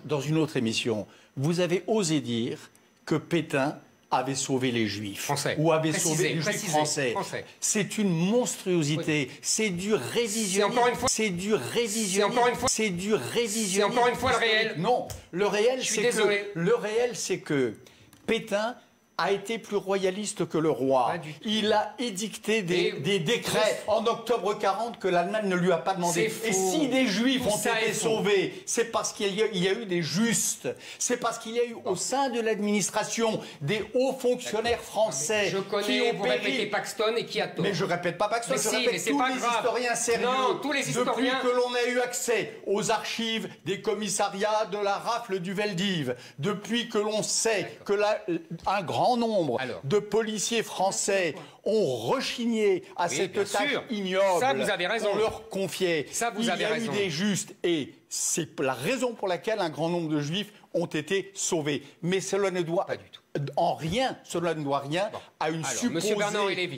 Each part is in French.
dans une autre émission, vous avez osé dire que Pétain avait sauvé les Juifs. Français. Ou avait sauvé les Juifs français. C'est une monstruosité. Oui. C'est du révisionnisme. C'est du révisionnisme. C'est du révisionnisme. C'est encore une fois le réel. Non, le réel, c'est que Pétain a été plus royaliste que le roi. Il a édicté des décrets en octobre 40 que l'Allemagne ne lui a pas demandé. Et si des Juifs ont été sauvés, c'est parce qu'il y a eu des justes. C'est parce qu'il y a eu au sein de l'administration des hauts fonctionnaires français. Je connais, vous répétez Paxton et qui a tort. Mais je répète pas Paxton, je répète tous les historiens sérieux. Non, tous les historiens. Depuis que l'on a eu accès aux archives des commissariats de la rafle du Veldiv, depuis que l'on sait que un grand nombre de policiers français ont rechigné à cette tâche ignoble qu'on leur confiait. Il y a eu des justes et c'est la raison pour laquelle un grand nombre de Juifs ont été sauvés. Mais cela ne doit en rien, cela ne doit rien à une supposée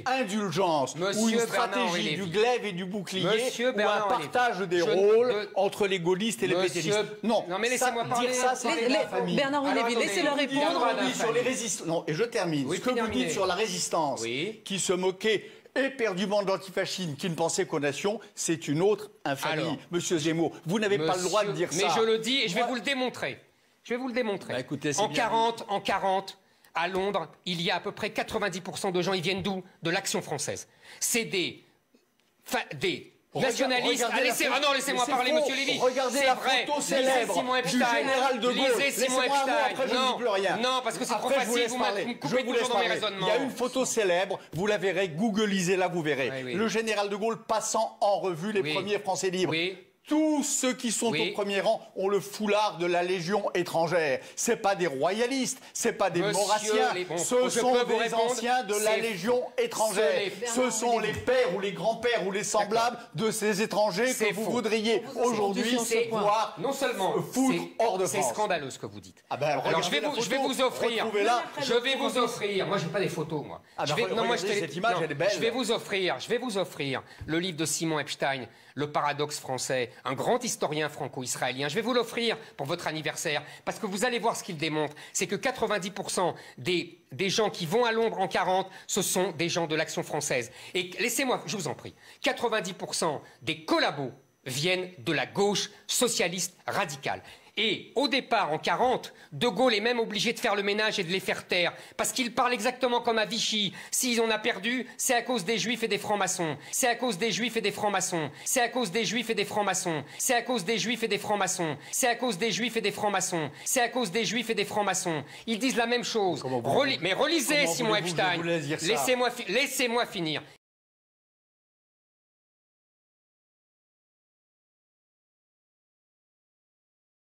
indulgence ou une stratégie du glaive et du bouclier ou un partage des rôles entre les gaullistes et les pétainistes. Non, mais laissez-moi parler. Dire ça, c'est la famille. Bernard-Henri Lévy, laissez-le répondre. Sur les résistants. Non, et je termine. Ce que vous dites sur la résistance, qui se moquait éperdument de l'antifascisme, qui ne pensait qu'aux nations, c'est une autre infamie. Monsieur Zemmour, vous n'avez pas le droit de dire ça. Mais je le dis et je vais vous le démontrer. Je vais vous le démontrer. Bah, écoutez, en 40, à Londres, il y a à peu près 90% de gens, ils viennent d'où? De l'Action française. C'est des nationalistes. Laissez-moi parler, monsieur Lévy. Regardez la photo célèbre du général de Gaulle. Lisez Simon Epstein. Non, parce que c'est trop facile, vous me coupez toujours dans mes raisonnements. Il y a une photo célèbre, vous la verrez, googlisez-la, vous verrez. Le général de Gaulle passant en revue les premiers Français libres. Tous ceux qui sont au premier rang ont le foulard de la Légion étrangère. C'est pas des royalistes, c'est pas des maurassiens, ce sont des anciens de la Légion étrangère. Ce sont les pères ou les grands-pères ou les semblables de ces étrangers que vous voudriez aujourd'hui voir non seulement foutre hors de France. C'est scandaleux ce que vous dites. Alors je vais vous offrir. Moi j'ai pas des photos, moi. Cette image, elle est belle. Je vais vous offrir le livre de Simon Epstein, Le paradoxe français. Un grand historien franco-israélien. Je vais vous l'offrir pour votre anniversaire, parce que vous allez voir ce qu'il démontre. C'est que 90% des gens qui vont à Londres en 40, ce sont des gens de l'Action française. Et laissez-moi, je vous en prie, 90% des collabos viennent de la gauche socialiste radicale. Et au départ, en 40, De Gaulle est même obligé de faire le ménage et de les faire taire, parce qu'il parle exactement comme à Vichy. Si on a perdu, c'est à cause des Juifs et des francs-maçons. C'est à cause des Juifs et des francs-maçons. C'est à cause des Juifs et des francs-maçons. C'est à cause des Juifs et des francs-maçons. C'est à cause des Juifs et des francs-maçons. C'est à cause des Juifs et des francs-maçons. Ils disent la même chose. Mais relisez Simon Epstein. Laissez-moi finir.